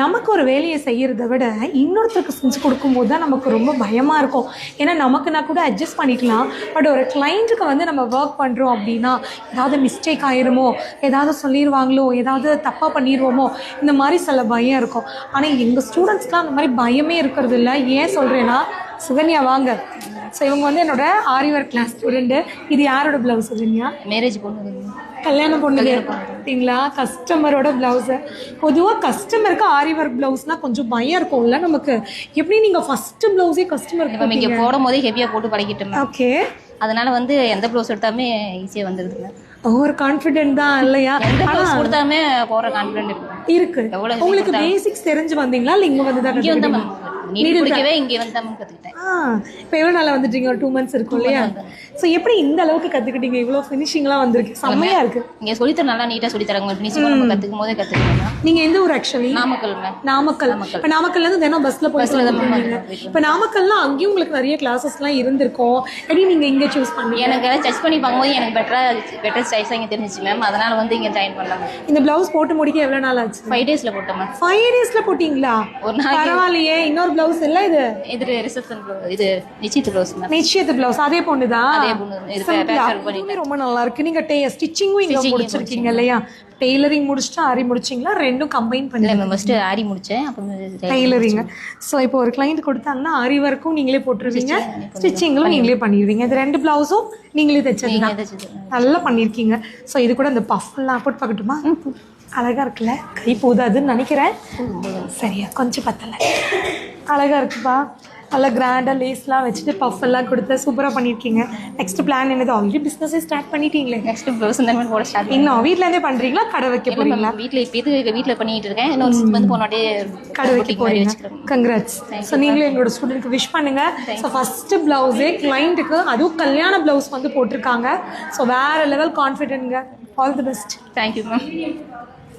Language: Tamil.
நமக்கு ஒரு வேலையை செய்கிறத விட இன்னொருத்தருக்கு செஞ்சு கொடுக்கும்போது தான் நமக்கு ரொம்ப பயமாக இருக்கும். ஏன்னா நமக்குனா கூட அட்ஜஸ்ட் பண்ணிக்கலாம். பட் ஒரு கிளைண்ட்டுக்கு வந்து நம்ம ஒர்க் பண்ணுறோம் அப்படின்னா ஏதாவது மிஸ்டேக் ஆயிருமோ, ஏதாவது சொல்லிடுவாங்களோ, ஏதாவது தப்பாக பண்ணிடுவோமோ, இந்த மாதிரி சில பயம் இருக்கும். ஆனால் எங்கள் ஸ்டூடெண்ட்ஸ்க்குலாம் அந்த மாதிரி பயமே இருக்கிறது இல்லை. ஏன் சொல்கிறேன்னா, சுகன்யா வாங்க. ஸோ இவங்க வந்து என்னோட ஆரி ஒர்க் கிளாஸ் ஸ்டூடெண்ட்டு. இது யாரோட ப்ளவுஸ் சுகன்யா? மேரேஜ் பொண்ணு, கல்யாணம் பொண்ணுங்க பார்த்தீங்களா? கஸ்டமரோட ப்ளவுஸு. பொதுவாக கஸ்டமருக்கு ஆரி ஒர்க் ப்ளவுஸ்னால் கொஞ்சம் பயம் இருக்கும்ல நமக்கு. எப்படி நீங்கள் ஃபஸ்ட்டு ப்ளவுஸே கஸ்டமருக்கு இங்கே போடும் போதே ஹெவியாக போட்டு பழகிட்டோம். ஓகே, அதனால வந்து எந்த ப்ளவுஸ் எடுத்தாலுமே ஈஸியாக வந்துடுதுங்க. ஒரு கான்ஃபிடென்ட் தான் இல்லையா? எந்த ப்ளவுஸ் கொடுத்தாலுமே போகிற கான்ஃபிடென்ட் இருக்கு. உங்களுக்கு பேசிக்ஸ் தெரிஞ்சு வந்தீங்களா இல்லை இங்கே வந்து தான்? இங்கே வந்து நீட் பிடிக்கவே இங்கே வந்து தான் கற்றுக்கிட்டேன். இப்போ எவ்வளோ நாளாக வந்துட்டீங்க? ஒரு 2 months இருக்கும் இல்லையா? ஸோ எப்படி இந்த அளவுக்கு கற்றுக்கிட்டீங்க? இவ்வளோ ஃபினிஷிங்லாம் வந்திருக்கு, செம்மையாக இருக்குது. இங்கே சொல்லித்தர நல்லா நீட்டாக சொல்லித்தராங்க. ஃபினிஷிங் நம்ம கற்றுக்கும் போதே கற்றுக்கணும். நீங்கள் எந்த ஊர் ஆக்சுவலி? நாமக்கல். இப்போ நாமக்கல்லேருந்து தினம் பஸ்ஸில் போய் இப்போ நாமக்கல்லாம் அங்கேயும் உங்களுக்கு நிறைய கிளாஸஸ்லாம் இருந்திருக்கும். எப்படி நீங்கள் இங்கே சூஸ் பண்ணி? எனக்கு சர்ச் பண்ணி பார்க்கும்போது எனக்கு பெட்டர் ஸ்டைல்ஸாக இங்கே தெரிஞ்சிச்சு மேம். அதனால் வந்து இங்கே ஜாயின் பண்ணலாம். இந்த ப்ளவுஸ் போட்டு முடிக்க எவ்வளோ நாள் ஆச்சு? 5 days போட்டோம் மேம். 5 days போட்டிங்களா? ஒரு நாள். பரவாயில்லையே. இன்னொரு ப்ளவுஸ் இல்லை இது? இது ரிசப்ஷன் ப்ளவுஸ். இது நிச்சயத்து ப்ளவுஸ் மேம். நிச்சயத்து ப்ளவுஸ் அதே பொண்ணு தான். அதே பொண்ணு. இது பேட்டர்ன் பண்ணி ரொம்ப நல்லா இருக்கு. நீங்க ஸ்டிச்சிங்கும் இங்க முடிச்சிருக்கீங்க இல்லையா? டெய்லரிங் முடிச்சிட்டு ஆரி முடிச்சிங்களா? ரெண்டும் கம்பைன் பண்ணி? இல்லை, ஃபர்ஸ்ட் ஆரி முடிச்சேன், அப்புறம் டெய்லரிங். ஸோ இப்போ ஒரு கிளைண்ட் கொடுத்தாங்கன்னா ஆரி ஒர்க்கும் நீங்களே போட்டுருவீங்க, ஸ்டிச்சிங்களும் நீங்களே பண்ணிடுவீங்க. இது 2 ப்ளவுஸும் நீங்களே தைச்சது தான். நல்லா பண்ணியிருக்கீங்க. ஸோ இது கூட இந்த பஃப்லாம் போட்டு பார்க்கட்டுமா? அழகா இருக்குல்ல? கை போதாதுன்னு நினைக்கிறேன். சரியா, கொஞ்சம் பத்தலை. அழகா இருக்குப்பா. நல்லா கிராண்டாக லேஸ்லாம் வச்சுட்டு பஃப் எல்லாம் கொடுத்து சூப்பராக பண்ணியிருக்கீங்க. நெக்ஸ்ட் பிளான் என்னது? ஆல்ரெடி பிஸ்னஸே ஸ்டார்ட் பண்ணிட்டீங்களே. நெக்ஸ்ட் ப்ளவுஸ் இந்த மாதிரி போட ஸ்டார்ட். இன்னும் வீட்டிலேருந்தே பண்ணுறீங்களா? கடை வைக்க போகிறீங்களா? வீட்டில் இப்போ இது வீட்டில் பண்ணிட்டு இருக்கேன். இன்னொரு வந்து போனாட்டே கடை வைக்க போகிறீங்க. கங்க்ராட்ஸ். ஸோ நீங்களும் எங்களோட ஸ்டூடெண்ட்க்கு விஷ் பண்ணுங்க. ஸோ ஃபஸ்ட்டு ப்ளவுஸே கிளைண்ட்டுக்கு, அதுவும் கல்யாண ப்ளவுஸ் வந்து போட்டிருக்காங்க. ஸோ வேறு லெவல் கான்ஃபிடென்ட்ங்க. All the best. Thank you ma'am.